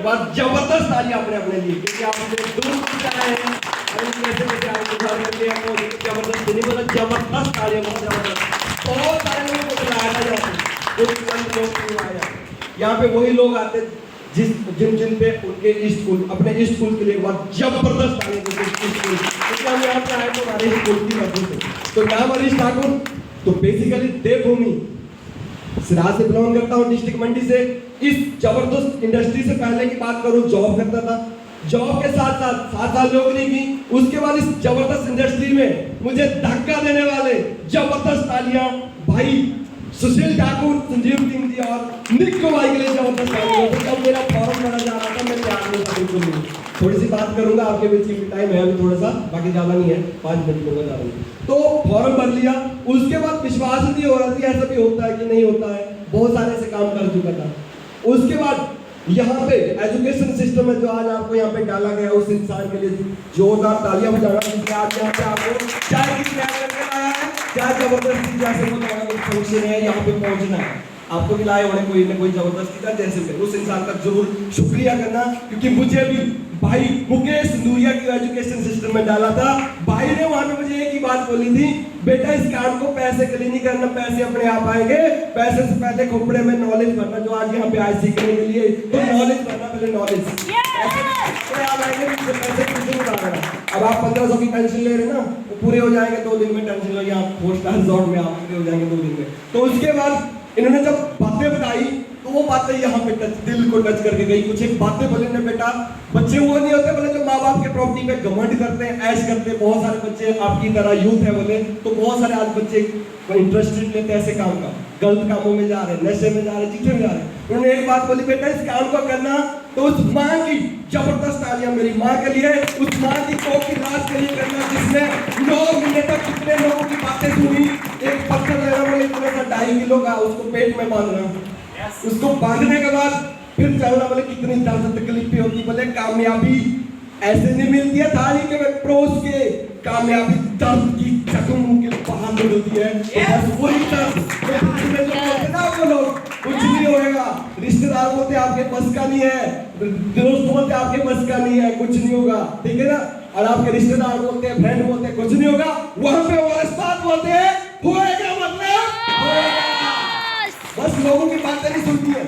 बार जबरदस्त तालियां अपने अपने लिए, क्योंकि आपने दूर पहुंचाए हैं और कैसे कैसे आपको उधार करते हैं तो जबरदस्त नहीं बोला, जबरदस्त तालियां, बहुत जबरदस्त। बहुत सारे लोगों को बुलाया जाता है, कुछ चंद लोग नहीं आया। यहाँ पे वही लोग आते जिन जिन पे उनके स्कूल, अपने स्कूल के लिए बहुत जबरदस्त तालियां देते स्कूल, क्योंकि हम यहाँ पे आए तो हमारे स्कूल की वजह से। तो नाम हरीश ठाकुर, तो बेसिकली देवभूमि सिराज से बिलोंग करता हूँ, डिस्ट्रिक्ट मंडी से। इस जबरदस्त इंडस्ट्री से पहले की बात करूँ, जॉब करता था, जॉब के साथ साथ 7 साल नौकरी की। उसके बाद इस जबरदस्त इंडस्ट्री में मुझे धक्का देने वाले जबरदस्त तालियां भाई सुशील ठाकुर, संजीव सिंह जी और निक्को भाई के लिए जबरदस्त तालियां। तो जब मेरा फॉर्म भरा जा रहा था, मेरे याद में था बिल्कुल नहीं। थोड़ी सी बात करूंगा, आपके बीच की टाइम है अभी थोड़ा सा, बाकी ज्यादा नहीं है, 5 मिनट लूंगा ज्यादा नहीं। तो फॉर्म भर लिया, उसके बाद विश्वास नहीं हो रहा था ऐसा भी होता है कि नहीं होता है, बहुत सारे ऐसे काम कर चुका था। उसके बाद यहाँ पे एजुकेशन सिस्टम है जो आज आपको यहाँ पे डाला गया, उस इंसान के लिए जोरदार तालियां बजाना, क्योंकि आज यहाँ पे आपको चाय की तैयार करके लाया है, क्या जबरदस्ती जैसे वो फंक्शन है यहाँ पे पहुंचना है, आपको भी लाए होने कोई ना कोई जबरदस्ती का, जैसे उस इंसान का जरूर शुक्रिया करना, क्योंकि मुझे भी भाई मुकेश नूरिया की एजुकेशन सिस्टम में डाला था। भाई ने वहां पे मुझे एक ही बात बोली थी, बेटा इस काम को पैसे के लिए नहीं करना, पैसे अपने आप आएंगे, पैसे से पहले खोपड़े में नॉलेज भरना, जो आज यहाँ पे आए सीखने के लिए, तो नॉलेज भरना, पहले नॉलेज अब आप 1500 की पेंशन ले रहे हैं ना, वो पूरे हो जाएंगे 2 दिन में, टेंशन लो, आप 4 स्टार रिजॉर्ट में आप पूरे हो जाएंगे 2 दिन में। तो उसके बाद इन्होंने जब बातें बताई तो वो बातें यहाँ पे दिल को टच करके गई। कुछ एक बातें बोले ने, बेटा बच्चे वो नहीं होते बोले जो माँ बाप के प्रॉपर्टी पे घमंड करते हैं, ऐश करते हैं, बहुत सारे बच्चे आपकी तरह यूथ है बोले, तो बहुत सारे आज बच्चे इंटरेस्टेड लेते हैं ऐसे काम का, गलत कामों में जा रहे हैं, नशे में जा रहे हैं, चीजें में जा रहे हैं। उन्होंने एक बात बोली, बेटा इस काम को करना, तो उस माँ की जबरदस्त तालियां मेरी माँ के लिए, उस माँ की कोख की लाश के लिए करना, जिसने 9 महीने तक कितने लोगों की बातें सुनी, एक पत्थर लेना बोले इतना सा 2.5 किलो का, उसको पेट में बांधना, उसको बांधने के बाद फिर चलना, बोले कितनी दर्द तकलीफें होती, बोले कामयाबी ऐसे नहीं मिलती है थाली के में परोस के, कामयाबी दर्द की जख्मों के बाहर निकलती है। बस वही दर्द ना, वो लोग कुछ नहीं होगा, रिश्तेदार बोलते आपके बस का नहीं है, दोस्त बोलते आपके बस का नहीं है, कुछ नहीं होगा, ठीक है ना, और आपके रिश्तेदार बोलते हैं, फ्रेंड बोलते हैं कुछ नहीं होगा, वहां पे वो इस्पात बोलते हैं होएगा, मतलब बस लोगों की बातें नहीं सुनती है,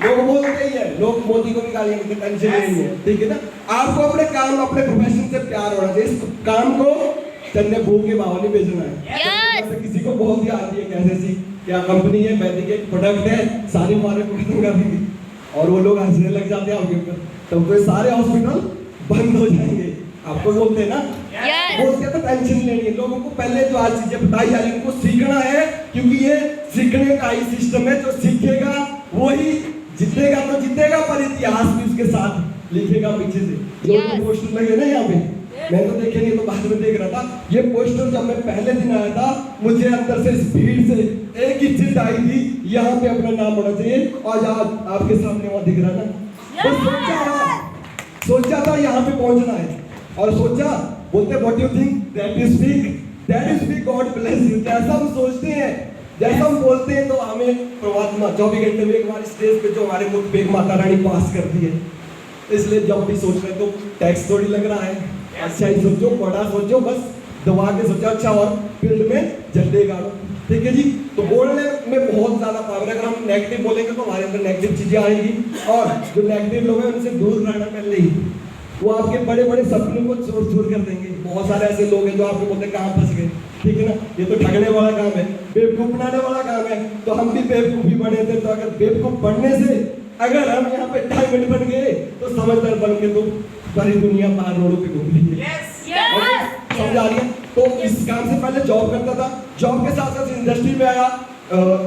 लोग बोलते ही है, लोग मोदी को भी गालियां देते, टेंशन नहीं है, ठीक है ना। आपको अपने काम, अपने प्रोफेशन से प्यार होना चाहिए, इस काम को चलने भूख के भाव नहीं बेचना है। तो किसी को बहुत ही आती है कैसे सी क्या कंपनी है, वैदिक एक प्रोडक्ट है, सारी मार्केट खत्म कर देंगे और वो लोग हंसने लग जाते हैं आपके ऊपर, तो फिर सारे हॉस्पिटल बंद हो जाएंगे, आपको बोलते हैं ना, बोलते हैं तो टेंशन नहीं लेनी है। लोगों को पहले जो आज चीजें बताई जा रही है उनको सीखना है, क्योंकि ये सीखने का ही सिस्टम है, जो सीखेगा वही जीतेगा, तो जीतेगा, पर इतिहास भी उसके साथ लिखेगा पीछे से। जो पोस्टर लगे ना यहाँ पे, मैं तो देखे नहीं तो बाद में देख रहा था, ये पोस्टर जब मैं पहले दिन आया था, मुझे अंदर से इस भीड़ से एक ही चीज आई थी, यहाँ पे अपना नाम होना चाहिए, और आज आपके सामने वहां दिख रहा ना, तो सोचा था यहाँ पे पहुंचना है, और सोचा, बोलते what you think that you speak God bless you, जैसा हम सोचते हैं, जैसा हम बोलते हैं, तो हमें परमात्मा 24 घंटे में एक बार स्टेज पे जो हमारे मुख पे माता रानी पास करती है। इसलिए जब भी सोच रहे तो टैक्स थोड़ी लग रहा है, अच्छा ही सोचो, बड़ा सोचो, बस दबा के सोचो, अच्छा और फील्ड में झंडे गाड़ो, ठीक है जी। तो बोलने में बहुत ज्यादा पावर है, अगर हम नेगेटिव बोलेंगे तो हमारे अंदर नेगेटिव चीजें आएंगी, और जो नेगेटिव लोग हैं उनसे दूर रहना पहले ही, वो आपके बड़े बड़े सपनों को चूर कर देंगे। बहुत सारे ऐसे लोग हैं जो आपको बोलते हैं कहाँ फंस गए, ठीक है ना, ये तो ठगने वाला काम है, बेवकूफ बनाने वाला काम है, तो हम भी बेवकूफ ही बने थे, तो अगर बेवकूफ बनने से अगर हम यहाँ पे डायमंड बन गए, तो समझदार बन के तो सारी दुनिया बाहर रोडों पे घूम रही है, समझ आ रही है। तो इस काम से पहले जॉब करता था, जॉब के साथ साथ इंडस्ट्री में आया,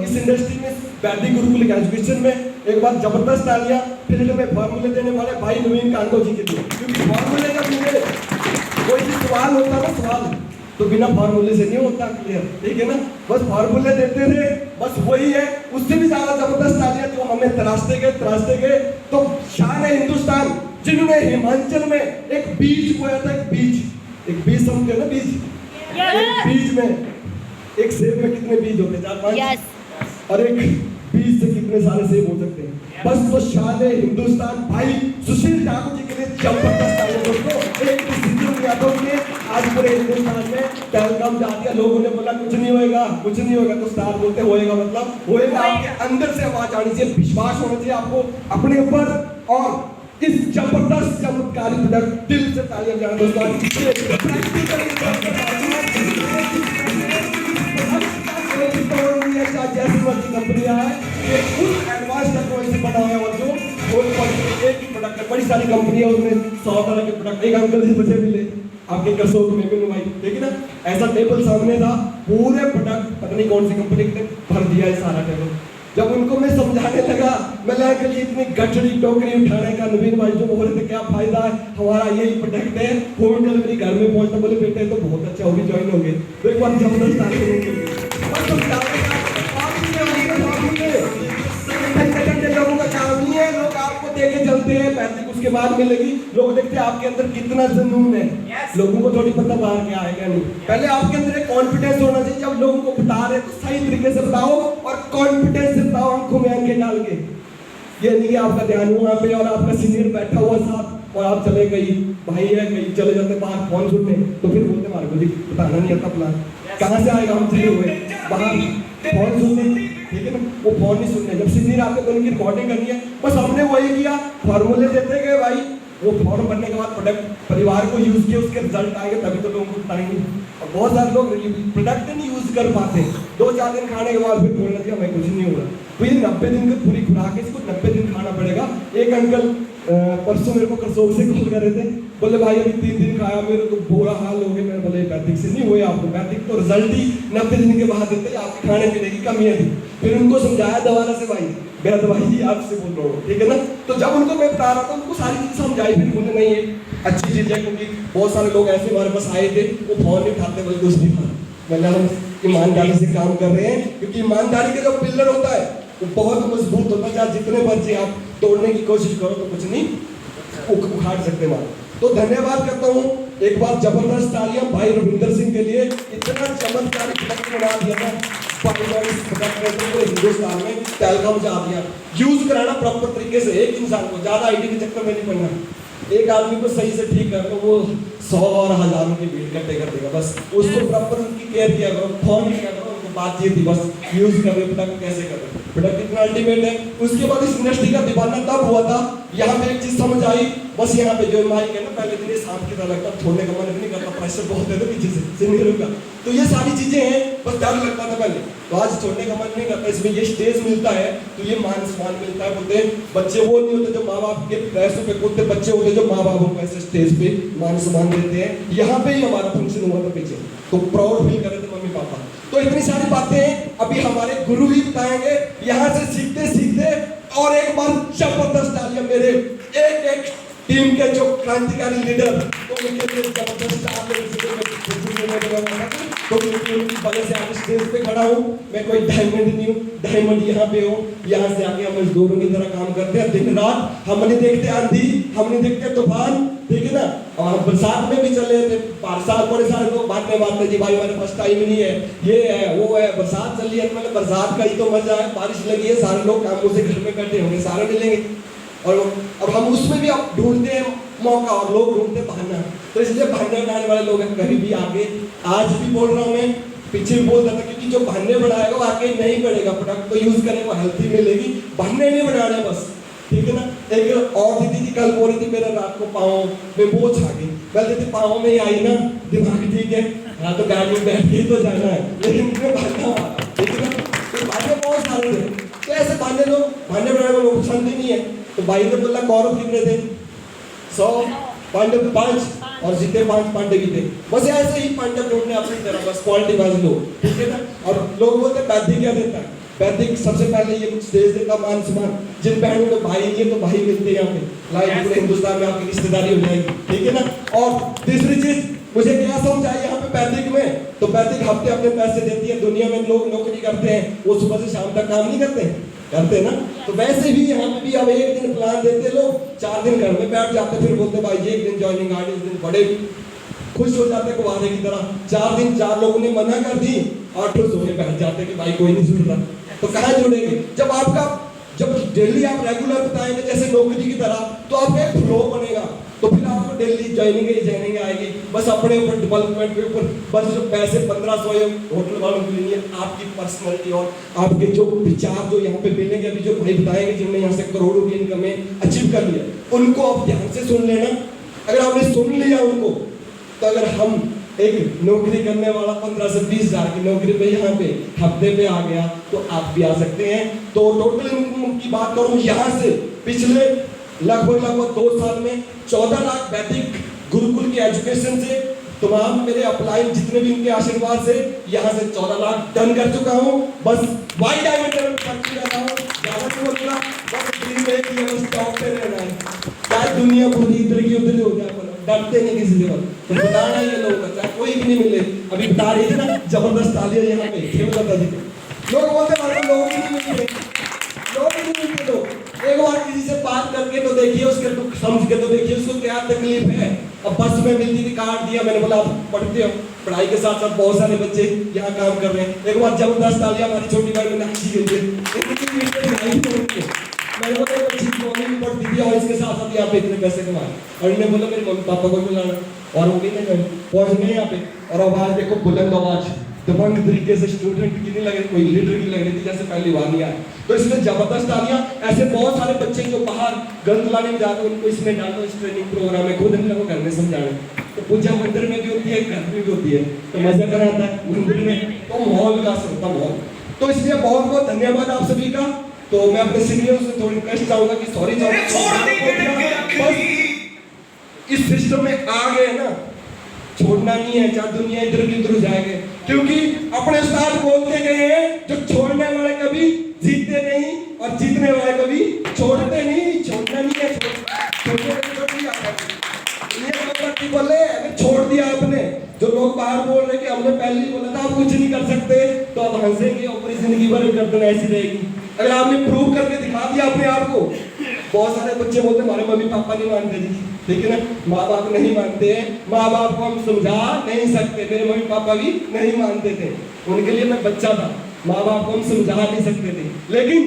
इस इंडस्ट्री में वैदिक गुरुकुल एजुकेशन में एक बार जबरदस्त तालियां फील्ड में फॉर्मूले देने वाले भाई नवीन कांगो जी के लिए, क्योंकि फॉर्मूले का मुझे कोई भी सवाल होता ना, सवाल तो बिना फॉर्मूले से नहीं होता क्लियर, ठीक है ना, बस फॉर्मूले देते थे, बस वही है। उससे भी ज्यादा जबरदस्त तालियां जो हमें तराशते गए। तो शान है हिंदुस्तान जिन्होंने हिमाचल में एक बीज बोया था, एक बीज समझते ना, बीज, एक बीज में, एक सेब में कितने बीज होते, 4-5, और एक बीज से कितने कितने सारे सेव हो सकते हैं। बस तो शान हिंदुस्तान भाई सुशील ठाकुर जी के लिए जबरदस्त तालियां दोस्तों। एक सिद्धू यादव ने आज पूरे हिंदुस्तान में पहलगाम जा दिया। लोगों ने बोला कुछ नहीं होएगा, कुछ नहीं होगा, तो स्टार बोलते होएगा मतलब होएगा। आपके अंदर से आवाज आनी चाहिए, विश्वास होना चाहिए आपको अपने ऊपर, और इस जबरदस्त चमत्कारी प्रोडक्ट दिल से तालियां बजाना दोस्तों। जैसी मर्जी कंपनियां हैं, ये फुल एडवांस टेक्नोलॉजी से बना हुआ है, और जो एक ही प्रोडक्ट है, बड़ी सारी कंपनियां उसमें 100 तरह के प्रोडक्ट। एक अंकल जी मुझे मिले आपके कसौट में भी भाई, देखिए ना ऐसा टेबल सामने था, पूरे प्रोडक्ट पता नहीं कौन सी कंपनी के भर दिया है सारा टेबल। जब उनको मैं समझाने लगा, मैं अंकल जी इतनी गठड़ी टोकरी उठाने का, नवीन भाई जो बोल रहे थे क्या फायदा है, हमारा यही प्रोडक्ट है, होम डिलीवरी घर में पहुंचता। बोले बेटे तो बहुत अच्छा होगी, ज्वाइन होंगे। तो एक बार जबरदस्त लोगों का काम नहीं है, लोग आपको देके चलते हैं, पैसे उसके बाद मिलेगी। लोग देखते हैं आपके अंदर कितना जुनून है। लोगों को थोड़ी पता बाहर क्या आएगा नहीं, पहले आपके अंदर एक कॉन्फिडेंस होना चाहिए। जब लोगों को बता रहे तो सही तरीके से बताओ और कॉन्फिडेंस से बताओ, आंखों में आंखें डाल के। ये नहीं कि आपका ध्यान वहां पे और आपका सीनियर बैठा हुआ साथ और आप चले गई भाई है, कहीं चले जाते बाहर फोन सुनने, तो फिर बोलते हमारे को जी बताना नहीं आता प्लान कहाँ से आएगा, हम चले हुए बाहर फोन सुनने, ठीक है ना, वो फोन नहीं सुनने। जब सीनियर आते तो उनकी रिकॉर्डिंग करनी है, बस हमने वही किया, फॉर्मूले देते गए भाई। वो फॉर्म बनने के बाद प्रोडक्ट परिवार को यूज किया, उसके रिजल्ट आएंगे तभी तो लोगों को बताएंगे। और बहुत सारे लोग प्रोडक्ट नहीं यूज कर पाते, 2-4 दिन खाने के बाद फिर बोलना चाहिए हमें कुछ नहीं होगा। तो ये 90 दिन की पूरी खुराक है, इसको 90 दिन खाना पड़ेगा। एक अंकल परसों मेरे को करसोग से कॉल कर रहे थे, बोले भाई अभी 3 दिन खाया, मेरे को बुरा हाल हो गया। मैंने बोले पैथिक से नहीं हुए आपको, पैथिक तो रिजल्ट ही 90 दिन के बाद देते, आपके खाने पीने की कमियां थी। फिर उनको समझाया दोबारा से, भाई मेरा दवाई ही आपसे बोल रहा हूँ, ठीक है ना। तो जब उनको मैं बता रहा था, उनको सारी चीज़ समझाई, फिर बोले नहीं ये अच्छी चीज़ है, क्योंकि बहुत सारे लोग ऐसे हमारे पास आए थे, वो फोन नहीं उठाते, बोले कुछ नहीं था। मैंने हम ईमानदारी से काम कर रहे हैं, क्योंकि ईमानदारी का जो पिलर होता है वो बहुत मजबूत होता है। चाहे जितने बच्चे आप तोड़ने की कोशिश करो तो कुछ नहीं उखाड़ सकते मार। तो धन्यवाद करता हूँ एक बार, जबरदस्त तालियां भाई रविंदर सिंह के लिए, इतना चमत्कारी प्रोडक्ट बना दिया था हिंदुस्तान में, पहलगाम जा दिया। यूज कराना प्रॉपर तरीके से, एक इंसान को ज्यादा आईडी के चक्कर में नहीं पड़ना। एक आदमी को सही से ठीक कर लो, वो 100 और हजारों की भीड़ इकट्ठे कर देगा। बस उसको प्रॉपर उनकी केयर किया करो, फोन नहीं किया करो, उनको बातचीत थी बस यूज कर रहे प्रोडक्ट कैसे कर रहे, प्रोडक्ट इतना अल्टीमेट है। उसके बाद इस इंडस्ट्री का दीवाना तब हुआ था, यहाँ पे एक चीज समझ आई, बस यहाँ पे जो माइक है ना, पहले दिन सांप की तरह लगता, छोड़ने का मन नहीं करता, प्रेशर बहुत है तो पीछे से सीनियरों का, तो ये सारी चीजें हैं, बस डर लगता था पहले, तो आज छोड़ने का मन नहीं करता। इसमें ये स्टेज मिलता है तो ये मान सम्मान मिलता है। बोलते बच्चे वो नहीं होते जो माँ बाप के पैसों पे कूदते, बच्चे होते जो माँ बाप को ऐसे स्टेज पे मान सम्मान देते हैं। यहाँ पे ही हमारा फंक्शन हुआ था पीछे, तो प्राउड फील कर रहे थे मम्मी पापा। तो इतनी सारी बातें हैं, अभी हमारे गुरु ही बताएंगे, यहाँ से सीखते सीखते। और एक बार जबरदस्त तालियां मेरे एक टीम के जो क्रांतिकारी लीडर, तो उनके लिए जबरदस्त तो उनकी वजह से आज स्टेज पे खड़ा हूँ। मैं कोई डायमंड नहीं हूँ, डायमंड यहाँ पे हूँ। यहाँ से आके हम मजदूरों की तरह काम करते हैं दिन रात। हम नहीं देखते आंधी, हम नहीं देखते तूफान, ठीक है ना। और बरसात में भी चले थे, बरसात बड़े सारे लोग बात में जी भाई हमारे पास टाइम नहीं है, ये है वो है, बरसात चल रही है। मतलब बरसात का ही तो मजा है, बारिश लगी है, सारे लोग कामों से घर में बैठे होंगे, सारे मिलेंगे। और अब हम उसमें भी अब ढूंढते हैं मौका, और लोग ढूंढते हैं बहाना। तो इसलिए बहाने बनाने वाले लोग हैं, कभी भी आगे, आज भी बोल रहा हूँ मैं, पीछे भी बोलता था, क्योंकि जो बहाने बनाएगा वो आगे नहीं बढ़ेगा। प्रोडक्ट को यूज करेगा, हेल्थी मिलेगी, बहाने नहीं बनाने बस, ठीक है ना। एक और दीदी थी कल बोल रही थी, मेरा रात को पाँव में बोझ आ गई। कल थी पाँव में ही आई ना, दिमाग ठीक है, हाँ तो गाड़ी में बैठ के तो जाना है, लेकिन इसमें बहाना हुआ, ठीक है ना। तो बहाने बहुत सारे थे, तो ऐसे बहाने लोग, बहाने बनाने वाले लोग पसंद ही नहीं है। तो भाई ने बोला कौरव कितने थे, 100, पांडव 5 और जीते 5 पांडव भी थे। बस ऐसे ही पांडव ढूंढने अपनी तरह, बस क्वालिटी वाले लोग, ठीक है ना। और लोग बोलते पैथिक क्या देता है, पैथिक सबसे पहले ये कुछ स्टेज देता, मान सम्मान। जिन बहनों को भाई नहीं है तो भाई मिलते हैं यहाँ पे, लाइक पूरे हिंदुस्तान में आपकी रिश्तेदारी हो जाएगी, ठीक है ना। और तीसरी चीज मुझे क्या समझ आई यहाँ पे पैथिक में, तो पैथिक हफ्ते अपने पैसे देती है। दुनिया में लोग नौकरी करते हैं, वो सुबह से शाम तक काम नहीं करते ना। तो वैसे भी यहाँ पे भी अब एक दिन प्लान देते लोग, 4 दिन घर में बैठ जाते, फिर बोलते भाई एक दिन ज्वाइनिंग आर्ट, इस दिन बड़े खुश हो जाते कुवारे की तरह। 4 दिन 4 लोगों ने मना कर दी, 8 सोने बैठ जाते कि भाई कोई नहीं जुड़ रहा। तो कहाँ जुड़ेंगे जब आपका जब डेली आप रेगुलर बताएंगे जैसे नौकरी की तरह, तो आपका एक फ्लो बनेगा, तो फिर आपको डेली ज्वाइनिंग आएगी। बस अपने ऊपर डेवलपमेंट के ऊपर, बस जो पैसे 1500 या होटल वालों के लिए, आपकी पर्सनैलिटी और आपके जो विचार जो यहाँ पे मिलेंगे, अभी जो भाई बताएंगे जिन्होंने यहाँ से करोड़ों की इनकम अचीव कर लिया, उनको आप ध्यान से सुन लेना। अगर आपने सुन लिया उनको, तो अगर हम एक नौकरी करने वाला 15 से 20 हजार की नौकरी पे यहाँ पे हफ्ते पे आ गया, तो आप भी आ सकते हैं। तो टोटल इनकम की बात करूँ यहाँ से पिछले लगभग 2 साल में 14 लाख वैदिक गुरुकुल की एजुकेशन से तमाम मेरे अपलाइन जितने भी इनके आशीर्वाद से यहाँ से 14 लाख डन कर चुका हूँ। बस वाइड डायमीटर में खर्च कर रहा हूँ, ज़्यादा नहीं बोलूँगा, बस ड्रीम है कि बस टॉप पे रहना है, चाहे दुनिया पूरी इधर की उधर हो जाए, डरते नहीं किसी से। तो बताना ये लोग, चाहे कोई भी नहीं मिले, अभी बता रही थी ना जबरदस्त तालियां यहाँ पे, ये बता दी लोग बोलते हैं लोग ही नहीं मिलते, लोग ही नहीं मिलते। तो एक बार किसी से बात करके तो देखिए, उसके दुख समझ के तो देखिए उसको क्या तकलीफ है। अब बस में मिलती थी, कार्ड दिया, मैंने बोला आप पढ़ते हो, पढ़ाई के साथ साथ बहुत सारे बच्चे यहाँ काम कर रहे हैं। एक बार जबरदस्त तालियां हमारी छोटी बहन में नाची गई थी, मैंने बोला एक अच्छी मम्मी भी पढ़ती थी और इसके साथ साथ यहाँ पे इतने पैसे कमाए, और इन्होंने बोला मेरे मम्मी पापा को भी लाना, और वो भी नहीं पहुँच गए यहाँ पे। और आवाज़ देखो, बुलंद आवाज़, दबंग तरीके से, स्टूडेंट की नहीं लग रही, कोई लीडर की लग रही थी जैसे पहली बार नहीं आए। तो इसलिए जबरदस्त तालियां। ऐसे बहुत सारे बच्चे जो बाहर गलत लाने में जाते हैं, उनको इसमें डालो, इस ट्रेनिंग प्रोग्राम में, खुद हम लोग घर में समझाने। तो पूजा मंदिर में भी होती है, घर में भी होती है, तो मजा कराता है मंदिर में, तो माहौल का सकता माहौल। तो इसलिए बहुत बहुत धन्यवाद आप सभी का। तो मैं अपने सीनियर्स से थोड़ी रिक्वेस्ट चाहूंगा कि सॉरी इस सिस्टम में आ गए ना, छोड़ना नहीं है, चाहे दुनिया इधर की उधर जाएंगे, क्योंकि अपने उस्ताद बोलते गए हैं, जो छोड़ने वाले कभी जीतते नहीं और जीतने वाले कभी छोड़ते नहीं। छोड़ना नहीं है, बोले अगर छोड़ दिया आपने, जो लोग बाहर बोल रहे कि हमने पहले ही बोला था आप कुछ नहीं कर सकते, तो आप हंसेंगे और पूरी जिंदगी भर गर्दन ऐसी रहेगी। अगर आपने प्रूव करके दिखा दिया अपने आप को, बहुत सारे बच्चे बोलते हमारे मम्मी पापा नहीं मानते जी, ठीक है ना, माँ बाप नहीं मानते हैं, माँ बाप को हम समझा नहीं सकते, मेरे मम्मी पापा भी नहीं मानते थे, उनके लिए मैं बच्चा था, माँ बाप को हम समझा नहीं सकते थे, लेकिन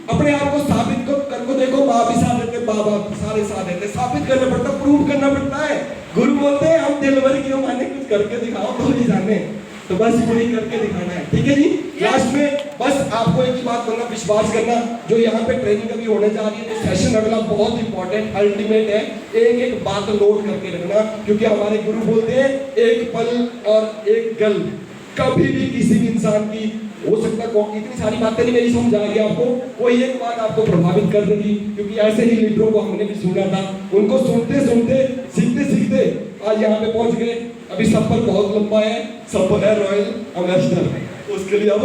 अपने आप को साबित करके देखो, माँ भी साथ देते, माँ बाप सारे साथ देते, साबित करना पड़ता, प्रूव करना पड़ता है। गुरु बोलते हैं हम दिल भर की माने कुछ करके दिखाओ तो ही जाने, तो बस वही करके दिखाना है, ठीक है जी। लास्ट में बस आपको एक ही बात करना, विश्वास करना, जो यहाँ पे ट्रेनिंग अभी होने जा रही है, तो सेशन अगला बहुत इंपॉर्टेंट अल्टीमेट है, एक एक बात नोट करके रखना, क्योंकि हमारे गुरु बोलते हैं एक पल और एक गल कभी भी किसी भी इंसान की हो सकता है, इतनी सारी बातें नहीं मेरी समझ आएगी आपको, कोई एक बात आपको प्रभावित कर देगी, क्योंकि ऐसे ही लीडरों को हमने भी सुना था, उनको सुनते सुनते सीखते सीखते आज यहाँ पे पहुंच गए। अभी सफर बहुत लंबा है, सफर है रॉयल एम्बेसडर, उसके लिए अब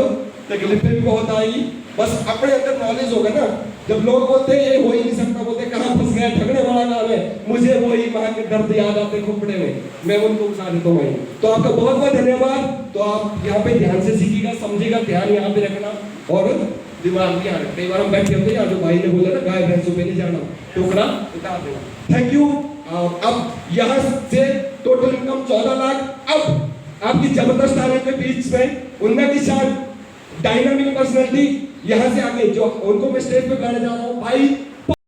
तकलीफें भी बहुत आएगी, बस अपने अंदर नॉलेज होगा ना। जब लोग बोलते हैं ये हो ही नहीं सकता, बोलते कहाँ फंस गए, ठगने वाला काम है, मुझे वही वहाँ के दर्द याद आते खोपड़े में, मैं उनको उठा देता हूँ। तो आपका बहुत बहुत धन्यवाद। तो आप यहाँ पे ध्यान से सीखिएगा, समझिएगा, ध्यान यहाँ पे रखना और दिमाग भी आना। कई बार हम बैठे होते हैं, जो भाई ने बोला ना गाय भैंसों पे नहीं जाना, टोकरा उतार देना। Thank you. अब यहाँ से टोटल इनकम 14 लाख। अब आपकी जबरदस्त आने के बीच में उन्नत की शान डायनामिक पर्सनालिटी यहाँ से आगे जो उनको मैं स्टेज पे गाने जा रहा हूँ, भाई